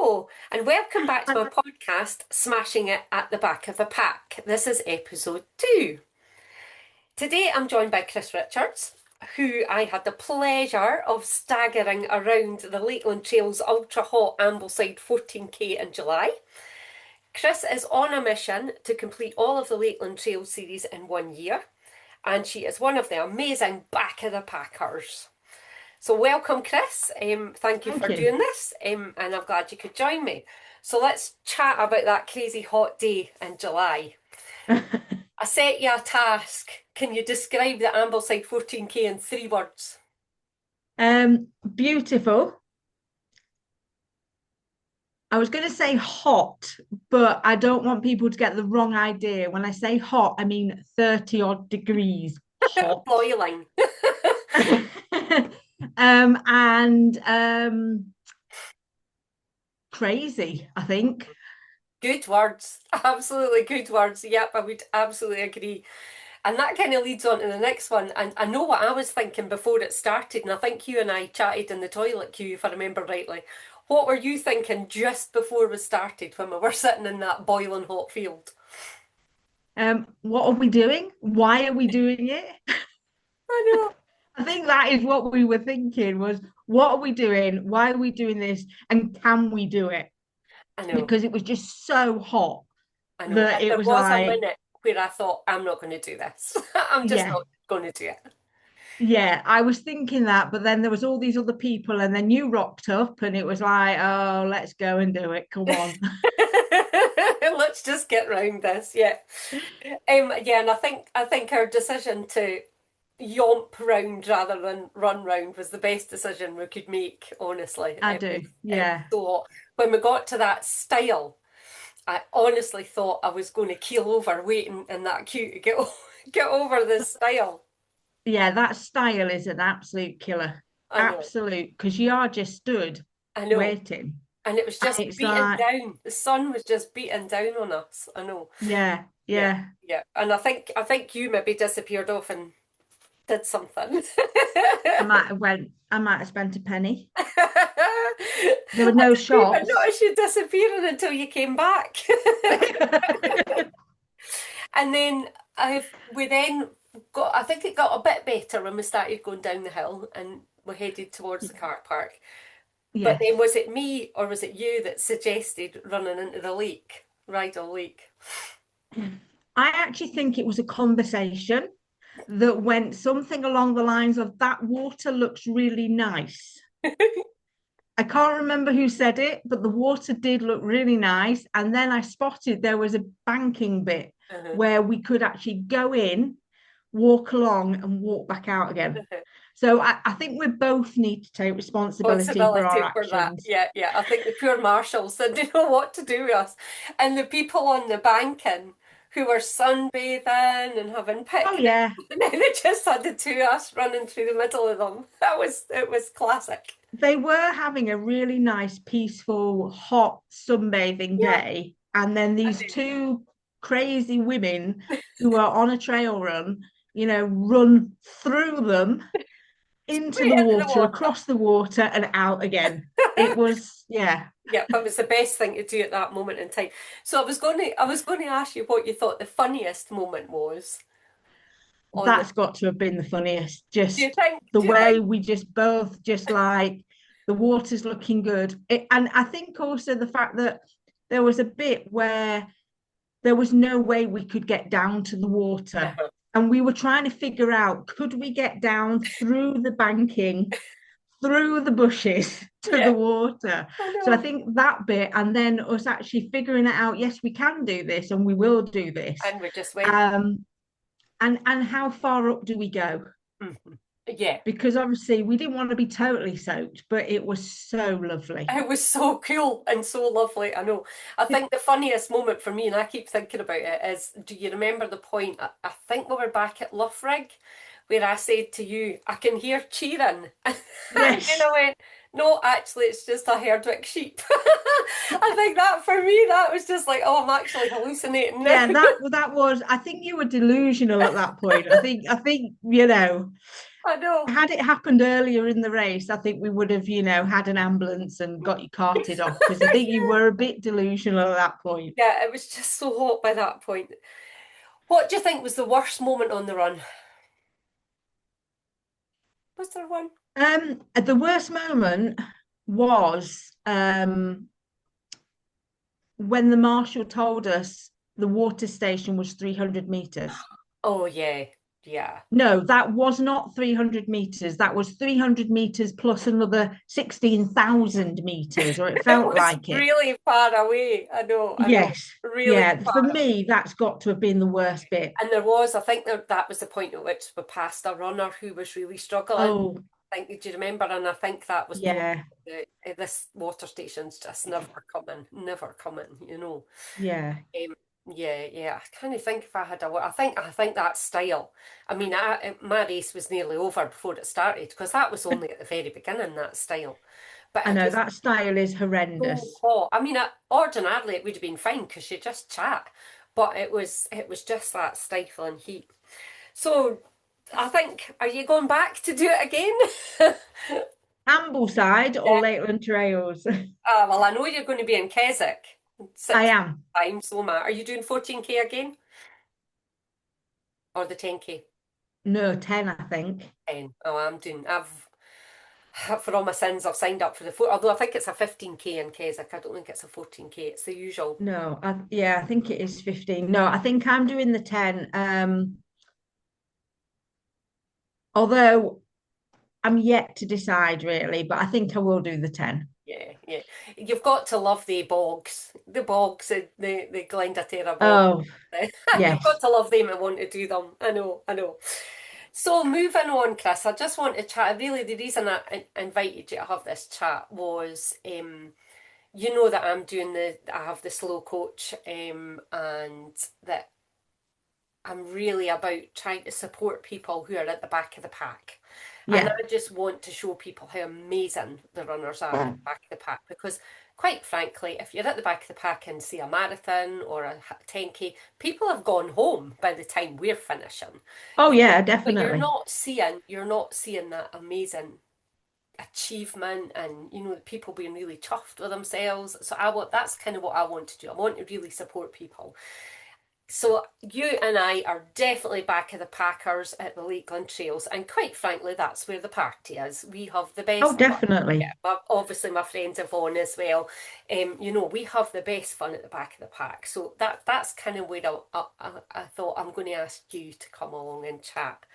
Hello, and welcome back to my podcast, Smashing It at the Back of a Pack. This is episode 2. Today I'm joined by Chris Richards, who I had the pleasure of staggering around the Lakeland Trails ultra hot Ambleside 14K in July. Chris is on a mission to complete all of the Lakeland Trails series in 1 year, and she is one of the amazing back of the packers. So welcome, Chris. Thank you for doing this, and I'm glad you could join me. So let's chat about that crazy hot day in July. I set you a task. Can you describe the Ambleside 14K in 3 words? Beautiful. I was going to say hot, but I don't want people to get the wrong idea. When I say hot, I mean 30 odd degrees hot. Boiling. And crazy, I think. Good words. Absolutely good words. Yep, I would absolutely agree. And that kind of leads on to the next one. And I know what I was thinking before it started, and I think you and I chatted in the toilet queue, if I remember rightly. What were you thinking just before we started when we were sitting in that boiling hot field? What are we doing? Why are we doing it? I know. I think that is what we were thinking was, what are we doing? Why are we doing this? And can we do it? I know. Because it was just so hot I know. that it There was was a like, minute where I thought, I'm not going to do this. I'm just yeah, not going to do it. yeah, I was thinking that, but then there was all these other people, and then you rocked up, and it was like, oh, let's go and do it. Come on. Let's just get round this. Yeah. Yeah, and I think our decision to yomp round rather than run round was the best decision we could make, honestly. I It was do. it was Yeah. so hot. When we got to that stile, I honestly thought I was going to keel over waiting in that queue to get over this stile. Yeah, that style is an absolute killer. I know, Absolute, because you are just stood I know. waiting. And it was And just it's beating like, down. The sun was just beating down on us. I know. yeah, Yeah, yeah. yeah. And I think you maybe disappeared off and did something. I might have spent a penny. I There were no didn't even shops. notice you disappearing until you came back. And then we then got, I think it got a bit better when we started going down the hill and we headed towards the car park. But then Yes. was it me or was it you that suggested running into the lake, Rydal Lake? I actually think it was a conversation that went something along the lines of that water looks really nice. I can't remember who said it, but the water did look really nice. And then I spotted there was a banking bit Uh-huh. where we could actually go in, walk along, and walk back out again. So I think we both need to take responsibility for our Responsibility for that. actions. Yeah, yeah. I think the poor marshals didn't know what to do with us. And the people on the banking who were sunbathing and having Oh picnics, yeah, and then they just had the two of us running through the middle of them. It was classic. they were having a really nice, peaceful, hot sunbathing Yeah, day. And then I these do. two crazy women who are on a trail run, run through them into Straight the into the water, water. across the water, and out again. It was, yeah, Yeah, that was the best thing to do at that moment in time. So I was going to ask you what you thought the funniest moment was on the. that's got to have been the funniest. Do you Just think? the Do you way think? we just both just like the water's looking good. And I think also the fact that there was a bit where there was no way we could get down to the water. Uh-huh. And we were trying to figure out, could we get down through the banking, through the bushes to the Yeah, water? I So I know. think that bit, and then us actually figuring it out, yes, we can do this and we will do this. And we just went. Um, and how far up do we go? Mhm. Yeah, Because obviously we didn't want to be totally soaked, but it was so lovely. it was so cool and so lovely. I know. I think the funniest moment for me, and I keep thinking about it, is do you remember the point? I think we were back at Loughrig where I said to you, I can hear cheering. And then Yes. I went, no, actually, it's just a Herdwick sheep. I think that for me, that was just like, oh, I'm actually hallucinating now. Yeah, that was, I think you were delusional at that point. I think I know. Had it happened earlier in the race, I think we would have, had an ambulance and got you carted off because I think you were a bit delusional at that point. Yeah, it was just so hot by that point. What do you think was the worst moment on the run? Was there one? The worst moment was when the marshal told us the water station was 300 meters. Oh yeah, yeah. No, that was not 300 meters. That was 300 meters plus another 16,000 meters, or it It felt was like it. really far away. I know, Yes. really Yeah. For far away. me, that's got to have been the worst bit. And there was, I think that was the point at which we passed a runner who was really struggling. Oh, I think, do you remember? And I think that was probably yeah. this water station's just never coming, you know. Yeah. Um, yeah, yeah. I can't think if I had a. I think that style. I mean, my race was nearly over before it started because that was only at the very beginning. That style, but I I know just that style is so horrendous. hot. I mean, ordinarily it would have been fine because you just chat, but it was just that stifling heat. So I think, are you going back to do it again? Ambleside or Yeah. Lakeland Trails? Well, I know you're going to be in Keswick I 6 am. times, so Are you doing 14K again or the 10K? No, 10, I think. 10. Oh, for all my sins, I've signed up for the four. Although I think it's a 15K in Keswick. I don't think it's a 14K. It's the usual. No, yeah, I think it is 15. No, I think I'm doing the 10. Although I'm yet to decide really, but I think I will do the 10. Yeah, yeah. You've got to love the bogs, the Glendaterra bogs. Oh, You've yes. got to love them and want to do them. I know, I know. So moving on, Chris, I just want to chat. Really, the reason I invited you to have this chat was, you know that I have the slow coach, and that I'm really about trying to support people who are at the back of the pack. And Yeah. I just want to show people how amazing the runners are at the back of the pack because, quite frankly, if you're at the back of the pack and see a marathon or a 10K, people have gone home by the time we're finishing. Oh, You know, yeah, but definitely. you're not seeing that amazing achievement and people being really chuffed with themselves. So that's kind of what I want to do. I want to really support people. So you and I are definitely back of the packers at the Lakeland Trails, and quite frankly, that's where the party is. We have the Oh, best fun. definitely. Yeah, obviously my friends Yvonne as well. We have the best fun at the back of the pack. So that's kind of where I thought I'm going to ask you to come along and chat.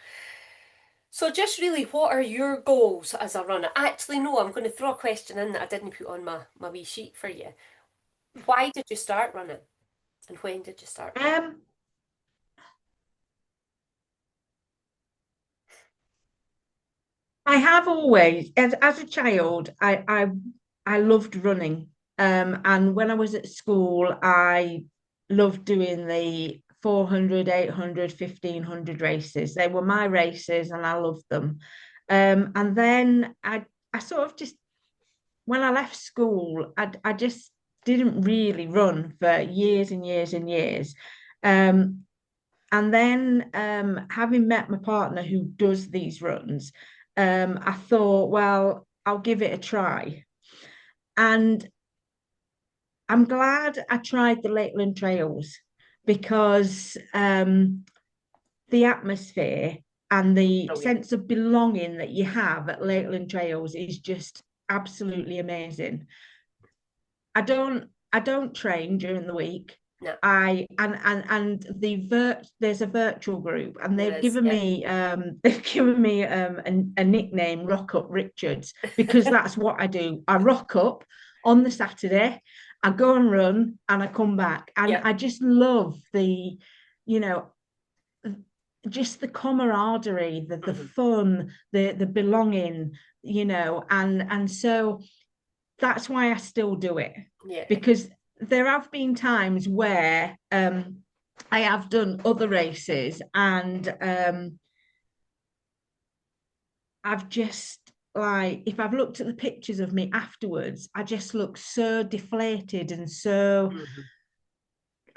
So just really, what are your goals as a runner? Actually, no, I'm going to throw a question in that I didn't put on my wee sheet for you. Why did you start running, and when did you start running? Um, I have always, as a child, I loved running. And when I was at school, I loved doing the 400, 800, 1500 races. They were my races and I loved them. And then I sort of just, when I left school, I just didn't really run for years and years and years. Um, and then having met my partner who does these runs, I thought, well, I'll give it a try. And I'm glad I tried the Lakeland Trails because the atmosphere and the Brilliant. sense of belonging that you have at Lakeland Trails is just absolutely amazing. I don't train during the week. No, I and there's a virtual group and there is. Yeah. they've given me a nickname Rock Up Richards because that's what I do. I rock up on the Saturday, I go and run and I come back and Yeah. I just love the you know just the camaraderie, the Hmm. fun, the belonging, and so that's why I still do it Yeah. because there have been times where I have done other races and I've just like if I've looked at the pictures of me afterwards, I just look so deflated and so Hmm.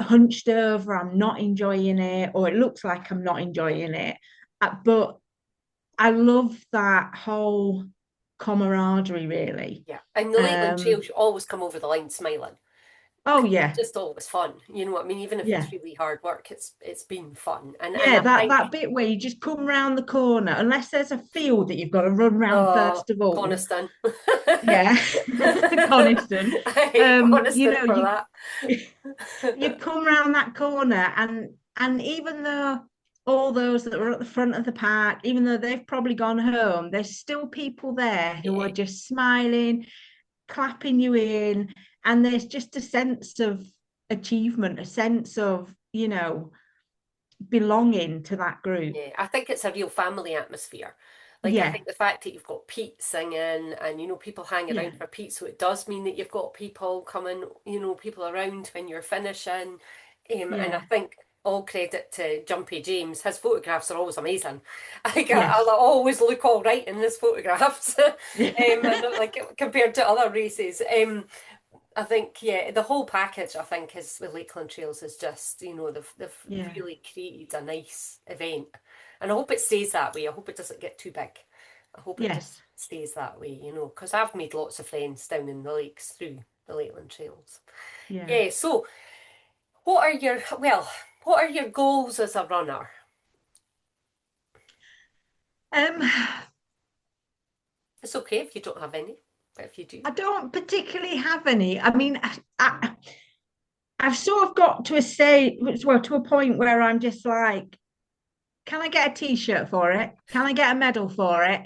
hunched over. I'm not enjoying it, or it looks like I'm not Yeah. enjoying it. But I love that whole camaraderie, really. Yeah. And the Lakeland Um, Trails, you always come over the line smiling. oh 'Cause it's yeah, just always fun. You know what I mean? Even if yeah. it's really hard work, it's been fun. And Yeah, I that think, bit where you just come round the corner, unless there's a field that you've got to run round oh, first of all. Coniston. Yeah, Coniston. I hate You Coniston know, for that. you come round that corner, and even though all those that were at the front of the park, even though they've probably gone home, there's still people there who Yeah, are just smiling, clapping you in, and there's just a sense of achievement, a sense of, belonging to that group. yeah. I think it's a real family atmosphere. Like, I Yeah, think the fact that you've got Pete singing and, people hang yeah, around for Pete, so it does mean that you've got people coming, people around when you're finishing. And I yeah, think all credit to Jumpy James. His photographs are always amazing. I'll yes. always look all right in his photographs, and like compared to other races. I think, yeah, the whole package, I think, is with Lakeland Trails is just, they've Yeah, really created a nice event. And I hope it stays that way. I hope it doesn't get too big. I hope it just yes, stays that way, because I've made lots of friends down in the lakes through the Lakeland Trails. yeah. Yeah, so what are your goals as a runner? Um, It's okay if you don't have any, but if you do. I don't particularly have any. I mean, I've sort of got to a stage, well, to a point where I'm just like, can I get a t-shirt for it? Can I get a medal for it?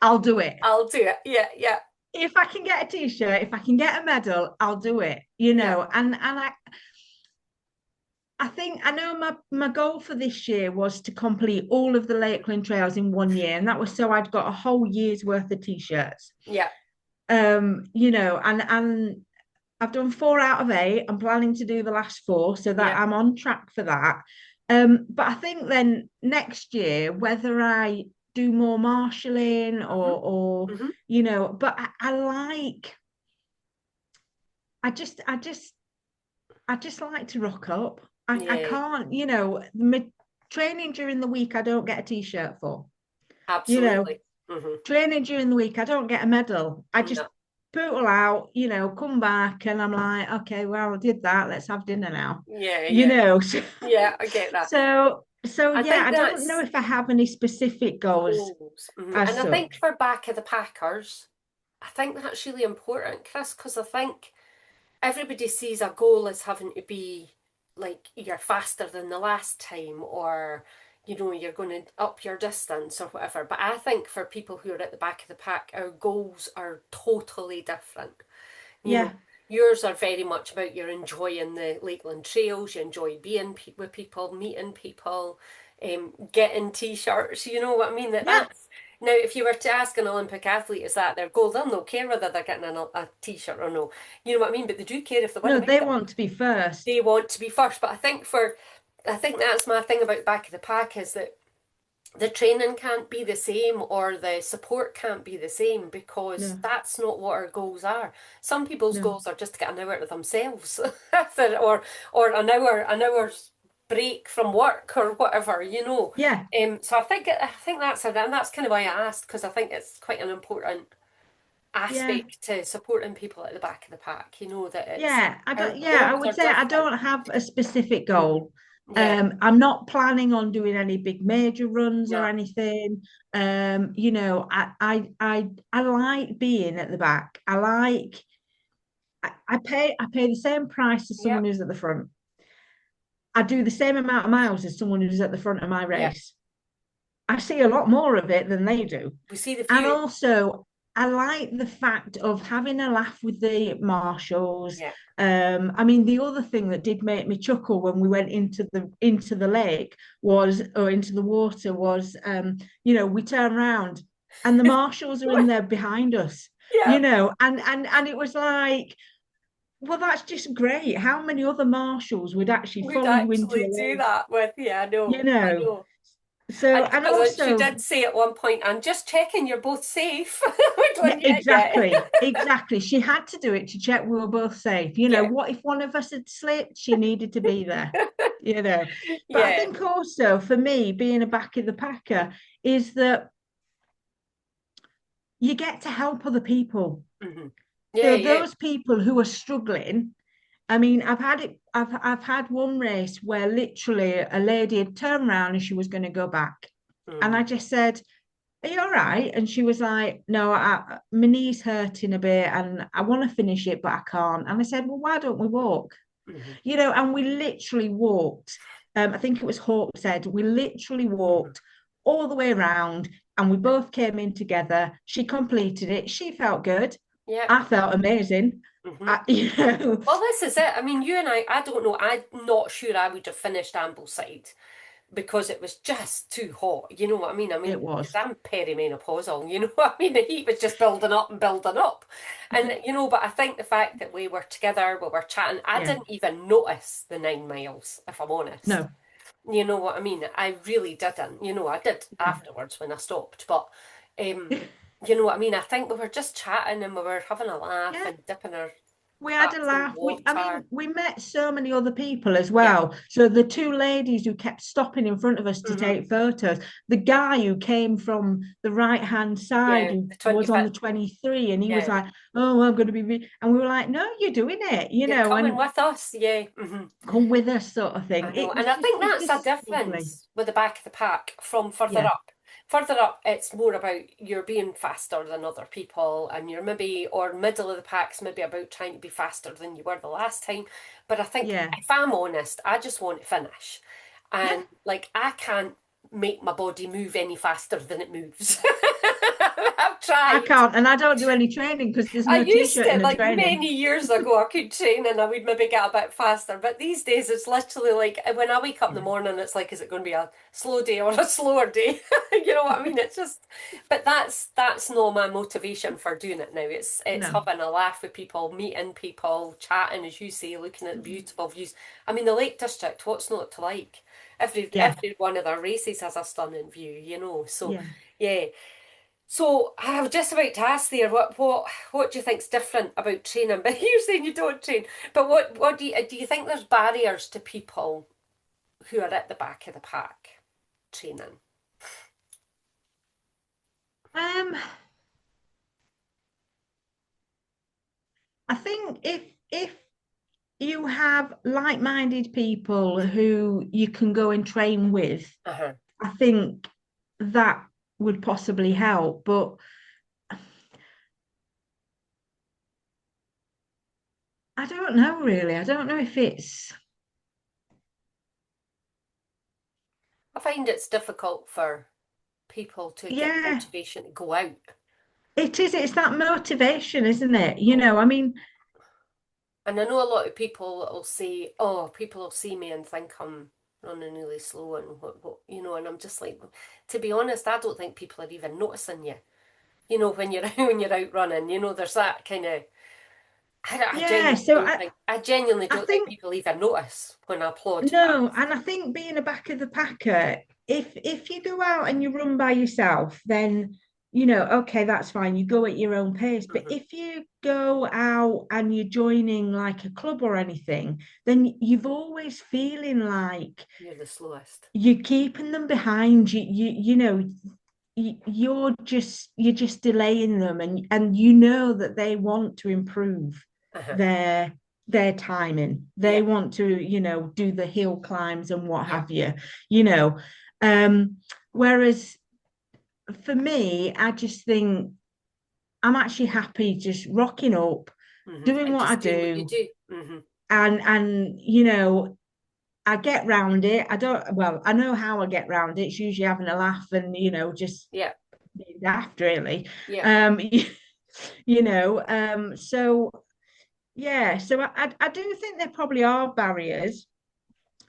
I'll do it. I'll do it. Yeah, yeah, If I can get a t-shirt, if I can get a medal, I'll do it. yeah. And I think I know my goal for this year was to complete all of the Lakeland Trails in 1 year, and that was so I'd got a whole year's worth of t-shirts. Yeah. And I've done 4 out of 8. I'm planning to do the last 4, so that Yeah. I'm on track for that. But I think then next year, whether I do more marshalling Hmm. or Hmm. but I just like to rock up. I Yeah, can't, my training during the week I don't get a t-shirt for. You know, absolutely. Hmm. training during the week I don't get a medal. I just No. poodle out, come back and I'm like, okay, well, I did that. Let's have dinner now. Yeah, You yeah. know. Yeah, I get that. So I yeah, think I don't know that's if I have any specific goals goals. Hmm. as And I think such. for back of the Packers, I think that's really important, Chris, because I think everybody sees a goal as having to be like you're faster than the last time or you're going to up your distance or whatever. But I think for people who are at the back of the pack, our goals are totally different. You know, Yeah, yours are very much about you're enjoying the Lakeland trails, you enjoy being with people, meeting people, getting t-shirts. You know what I mean? yeah. That's now, if you were to ask an Olympic athlete, is that their goal? They'll not care whether they're getting a t-shirt or no. You know what I mean? But they do care if they win No, a they medal. want to be first. They want to be first. But I think that's my thing about back of the pack is that the training can't be the same or the support can't be the same because No, that's not what our goals are. Some people's no. goals are just to get an hour to themselves or an hour's break from work or whatever. Yeah, So I think that's kind of why I asked because I think it's quite an important yeah. aspect to supporting people at the back of the pack, that it's Yeah, I our don't. Yeah, I goals would are say I different. don't have a specific Hmm. goal. Yeah, I'm not planning on doing any big major runs or no, anything. I like being at the back. I pay the same price as yeah, someone who's at the front. I do the same amount of miles as someone who's at the front of my yeah. race. I see a lot more of it than they do. We see the And view. also, I like the fact of having a laugh with the marshals. Yeah. I mean, the other thing that did make me chuckle when we went into the lake was, or into the water was, we turn around and the marshals are in there behind us, Yeah. and it was like, well, that's just great. How many other marshals would actually We'd follow you into a actually do lake? that with, yeah, I You know, I know. know. So, And and because she also, did say at one point, I'm just checking you're both safe. We're yeah, going, yeah, yeah, exactly. Exactly. She had to do it to check we were both safe. yeah, What if one of us had slipped? She needed to be there, you know. But I yeah, think also for me, being a back of the packer, is that you get to help other people. Hmm. Yeah, So yeah. those people who are struggling, I mean, I've had one race where literally a lady had turned around and she was going to go back. And I Hmm. just said, "Are you all right?" And she was like, "No, my knee's hurting a bit and I want to finish it, but I can't." And I said, "Well, why don't we walk?" Hmm. And we literally walked. I think it was Hawkshead. We literally Hmm. walked all the way around and we both came in together. She completed it. She felt good. Yeah. I felt amazing. Hmm. I, you know, Well, this is it. I mean, you and I don't know. I'm not sure I would have finished Ambleside because it was just too hot. You know what I mean? I it mean, because was. I'm perimenopausal, you know what I mean? The heat was just building up and building up. And, but I think the fact that we were together, we were chatting, I Yeah. didn't even notice the 9 miles, if I'm honest. No. You know what I mean? I really didn't. I did afterwards when I stopped, but um, you know what I mean? I think we were just chatting and we were having a laugh Yeah. and dipping our We had a hats in laugh. I water. mean, we met so many other people as Yeah. well. So the two ladies who kept stopping in front of us to Hmm. take photos, the guy who came from the right-hand side Yeah. who The was on 25th. the 23, and he was Yeah. like, "Oh, I'm going to be," and we were like, "No, you're doing it, You're coming and with us. Yeah. Hmm. come with us," sort of thing. I know. And I think It's that's a just lovely. difference with the back of the pack from further Yeah, up. Further up, it's more about you're being faster than other people, and you're maybe, or middle of the pack's maybe about trying to be faster than you were the last time. But I think yeah, if I'm honest, I just want to finish. yeah. And like, I can't make my body move any faster than it moves. I've I tried. can't, and I don't do any training because there's I no used t-shirt to, in the like training. many years ago, I could train and I would maybe get a bit faster. But these days, it's literally like when I wake up in the Yeah, morning, it's like, is it going to be a slow day or a slower day? You know what I mean? It's just, but that's not my motivation for doing it now. It's no. having a laugh with people, meeting people, chatting, as you say, looking at beautiful views. I mean, the Lake District, what's not to like? Every Yeah, every one of their races has a stunning view, So yeah. yeah. So I was just about to ask there, what do you think's different about training? But you're saying you don't train. But what do you think there's barriers to people who are at the back of the pack training? Um, I think if you have like-minded people who you can go and train with, Uh-huh. I think that would possibly help. But I don't know really. I don't know if it's I find it's difficult for people to get yeah, motivation to go out. it is. It's that motivation, isn't it? Yeah. I mean, And I know a lot of people that will say, oh, people will see me and think I'm running really slow and and I'm just like, to be honest, I don't think people are even noticing you. When you're when you're out running, there's that kind of. I yeah. genuinely So don't think. I genuinely I don't think think people even notice when I applaud no, and fast. I think being a back of the packer, if you go out and you run by yourself, then okay, that's fine. You go at your own pace. But Hmm. if you go out and you're joining like a club or anything, then you've always feeling like You're the slowest. you're keeping them behind. You're just delaying them, and you know that they want to improve Uh-huh. their their timing. They Yeah, want to do the hill climbs and what yeah. have you you know um whereas for me, I just think I'm actually happy just rocking up, doing And what I just doing what you do, do. and I get round it. I don't, well, I know how I get round it. It's usually having a laugh and just Yeah, being daft, really. yeah, Um, so yeah, so I do think there probably are barriers,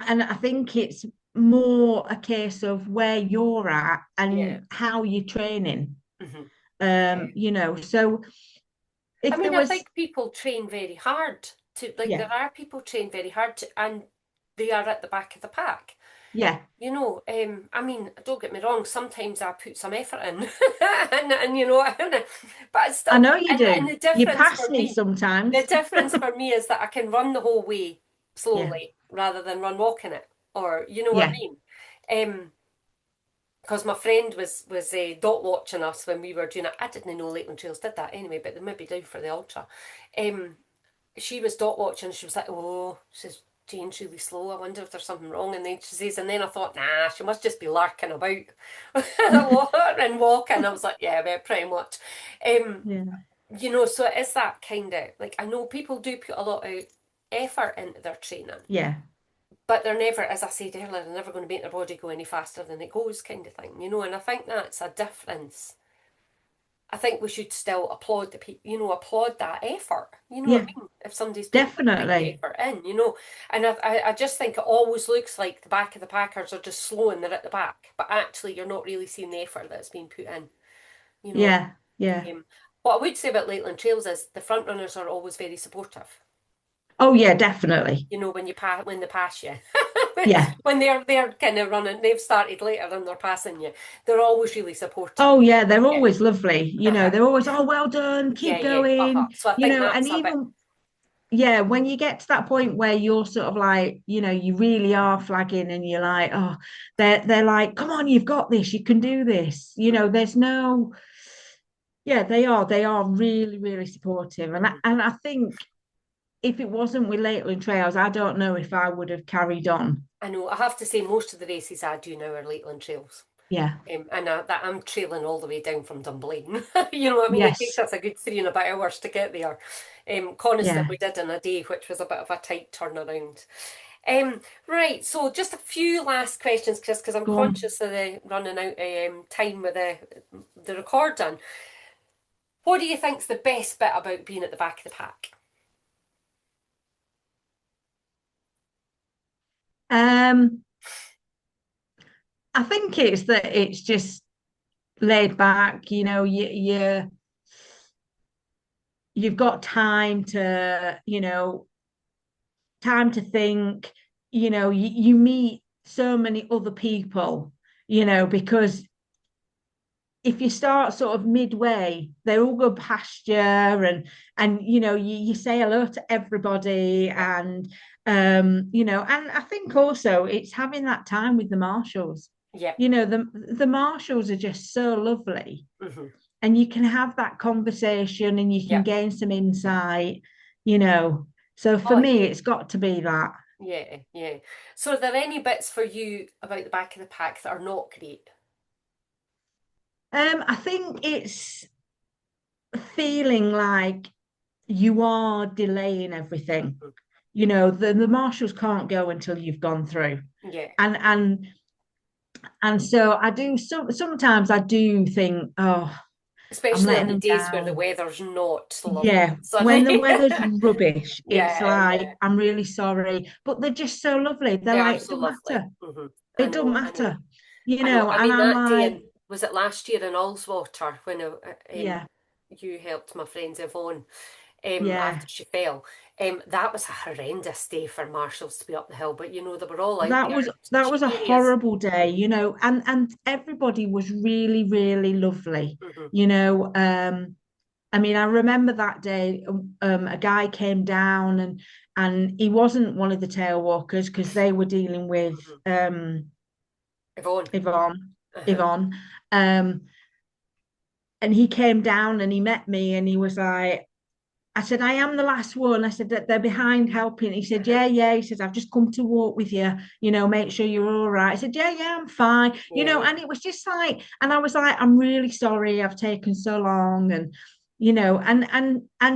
and I think it's more a case of where you're at yeah. and how you're training. Hmm. Yeah. So I if there mean, I was, think people train very hard like yeah, there are people train very hard and they are at the back of the pack. yeah, I mean, don't get me wrong, sometimes I put some effort in and but it's I still, know you and do. the You difference pass for me me, the sometimes. difference for me is that I can run the whole way Yeah, slowly rather than run walking it, or you know what I yeah, mean? Um, because my friend was dot watching us when we were doing it. I didn't know Lakeland Trails did that anyway, but they maybe do for the ultra. Um, she was dot watching. She was like, "Oh, she's Jane's really slow. I wonder if there's something wrong." And then she says, and then I thought, "Nah, she must just be larking about and walking." I was like, "Yeah, pretty much." Um, Yeah. so it is that kind of like I know people do put a lot of effort into their training, Yeah. but they're never, as I said earlier, they're never going to make their body go any faster than it goes, kind of thing. And I think that's a difference. I think we should still applaud the people, applaud that effort. You know what Yeah. I mean? If somebody's put a big Definitely. effort in. And I just think it always looks like the back of the packers are just slow and they're at the back, but actually you're not really seeing the effort that's been put in. You know, Yeah. Yeah. what I would say about Lakeland Trails is the front runners are always very supportive. Oh yeah, definitely. When they pass you, Yeah. when they're kind of running, they've started later and they're passing you. They're always really supportive. Oh yeah, they're Yeah, always lovely. uh-huh. They're always, oh, well done, Yeah, keep yeah, uh-huh. going, So I think and that's a bit. even yeah, when you get to that point where you're sort of like, you really are flagging and you're like, oh, they're like, come on, you've got this, you can do this. There's no, yeah, they are really, really supportive. And Mhm. I think if it wasn't with Lakeland Trails, I don't know if I would have carried on. I know. I have to say, most of the races I do now are Lakeland Trails. Yeah. And that I'm trailing all the way down from Dunblane. You know what I mean? It takes Yes. us a good 3 and a bit hours to get there. Coniston Yeah. we did in a day, which was a bit of a tight turnaround. Right, so just a few last questions, Chris, because I'm Go on. conscious of the running out of time with the recording. What do you think's the best bit about being at the back of the pack? Um, I think it's that it's just laid back, you've got time to think, you meet so many other people, because if you start sort of midway, they're all good pasture and you say hello to everybody Yeah, and I think also it's having that time with the marshals. yeah, The marshals are just so lovely hmm and you can have that conversation and you can yeah. gain some insight, you know. So for Oh, me, yeah, it's got to be that. yeah, yeah. So, are there any bits for you about the back of the pack that are not great? I think it's feeling like you are delaying everything. Mhm. The marshals can't go until you've gone through. Yeah. And so I do sometimes I do think, oh, I'm Especially letting on the them days where the down. weather's not lovely Yeah, and when the sunny. weather's rubbish, it's Yeah, like, yeah. I'm really sorry. But they're just so lovely. They're They are like, it so don't lovely. matter. I It don't know, I know, matter. I know. I And mean, I'm that day like, in, was it last year in Ullswater when yeah, you helped my friend Yvonne yeah. after she fell? That was a horrendous day for marshals to be up the hill, but they were all out That there. was that was a Cheeriest. horrible day, and everybody was really, really lovely. Hmm You know, I mean, I remember that day, a guy came down and he wasn't one of the tail walkers because they were dealing with hmm Yvonne. Yvonne, Uh-huh. Yvonne. And he came down and he met me and he was like, I said, I am the last one. I said that they're behind helping. He said, Uh-huh. yeah, yeah. He said, I've just come to walk with you, make sure you're all right. I said, yeah, yeah, I'm fine. Yeah, And it was just like, and I was like, I'm really sorry I've taken so long. And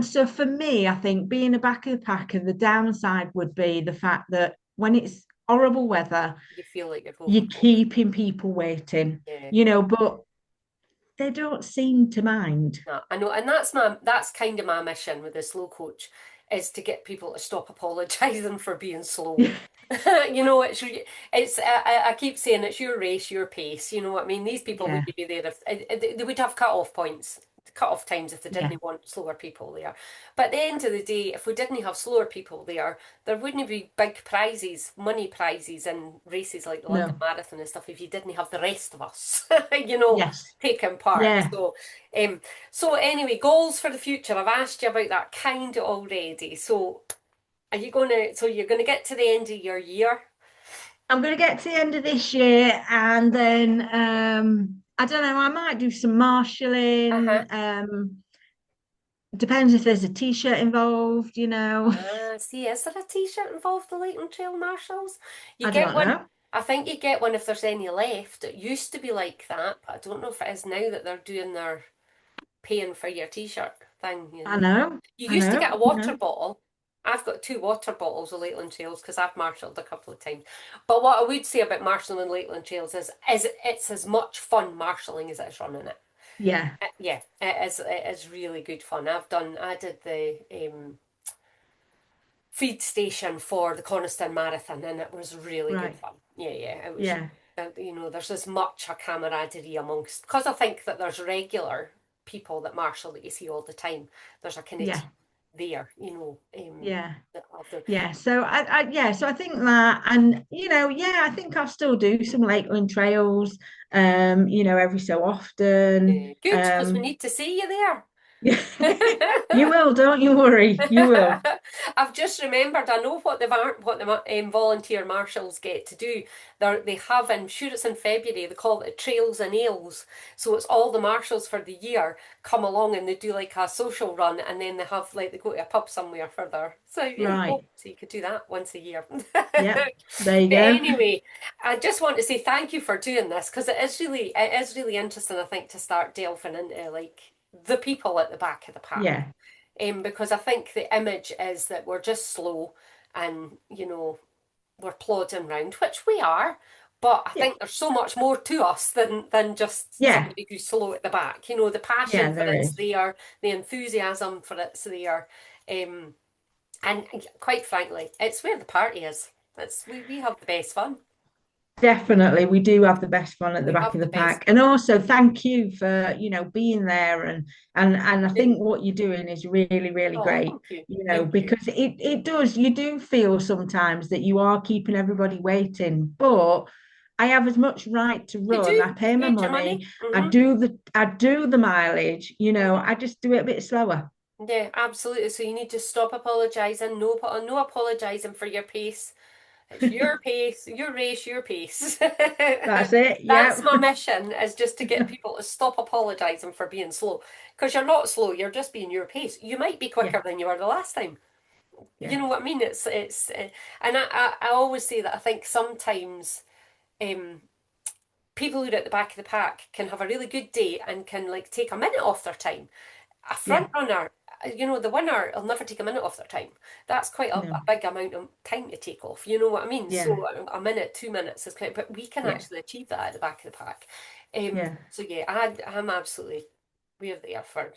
so for me, I think being the back of the pack and the downside would be the fact that when it's horrible weather, you feel like you've you're overbooked. keeping people waiting, Yeah. but they don't seem to mind. No, I know, and that's kind of my mission with the slow coach is to get people to stop apologising for being slow. I keep saying it's your race, your pace. You know what I mean? These people Yeah, wouldn't be there if they would have cut off points, cut off times if they yeah, didn't want slower people there. But at the end of the day, if we didn't have slower people there wouldn't be big prizes, money prizes in races like the London no, Marathon and stuff if you didn't have the rest of us, yes, taking part. yeah. Um, so anyway, goals for the future. I've asked you about that kind of already. So you're gonna get to the end of your year. I'm going to get to the end of this year and then I don't know, I might do some Uh-huh. marshalling. Depends if there's a t-shirt involved, See, is there a t-shirt involved, the Leighton Trail Marshals? You I get don't one, know. I think you get one if there's any left. It used to be like that, but I don't know if it is now that they're doing their paying for your t-shirt thing. I know. You I used to know. get a water bottle. I've got two water bottles of Lakeland Trails because I've marshalled a couple of times. But what I would say about marshalling Lakeland Trails is it's as much fun marshalling as it is running it. Yeah, Yeah, it is really good fun. I did the feed station for the Coniston Marathon, and it was really good right. fun. Yeah, yeah, it was. Yeah, There's as much a camaraderie amongst because I think that there's regular people that marshal that you see all the time. There's a kind of yeah, team there, yeah. that other. Yeah, so so I think that, and yeah, I think I'll still do some Lakeland trails, every so often. Good, because we need to see you there. Yeah, you will, don't you worry, you will. I've just remembered. I know what the volunteer marshals get to do. They have, I'm sure it's in February. They call it Trails and Ales. So it's all the marshals for the year come along and they do like a social run, and then they go to a pub somewhere further. So there you go. Right. So you could do that once a year. Yeah, there you But go. anyway, I just want to say thank you for doing this because it is really interesting. I think to start delving into like the people at the back of the pack, Yeah, because I think the image is that we're just slow and we're plodding round, which we are. But I yeah, think there's so much more to us than just yeah, somebody who's slow at the back. The passion yeah, for there it's is. there, the enthusiasm for it's there, um, and quite frankly, it's where the party is. We have the best fun. Definitely, we do have the best fun at the We back have of the the best pack. And fun. also thank you for, being there and I think what you're doing is really, really Oh, great, thank you, thank you. because you do feel sometimes that you are keeping everybody waiting, but I have as much right to You run. I do. pay You've my paid your money. money, I do the mileage, I just do it a bit slower. Yeah, absolutely. So you need to stop apologising. No, no apologising for your pace. It's your pace, your race, your pace. That's it. That's Yeah. my mission, is just to get people to stop apologising for being slow. Because you're not slow, you're just being your pace. You might be Yeah. quicker than you were the last time. You Yeah. know what I mean? And I always say that I think sometimes um, people who are at the back of the pack can have a really good day and can like take a minute off their time. A front Yeah. runner, the winner will never take a minute off their time. That's quite a No. big amount of time to take off. You know what I mean? Yeah. So a minute, 2 minutes is quite, but we can Yeah. actually achieve that at the back of the pack. Yeah. So yeah, I'm absolutely, we're there for,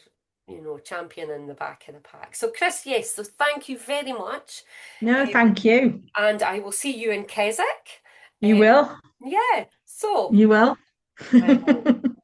championing the back of the pack. So Chris, yes, so thank you very much. No, Um, thank you. and I will see you in Keswick. You will. Yeah, so You will. I will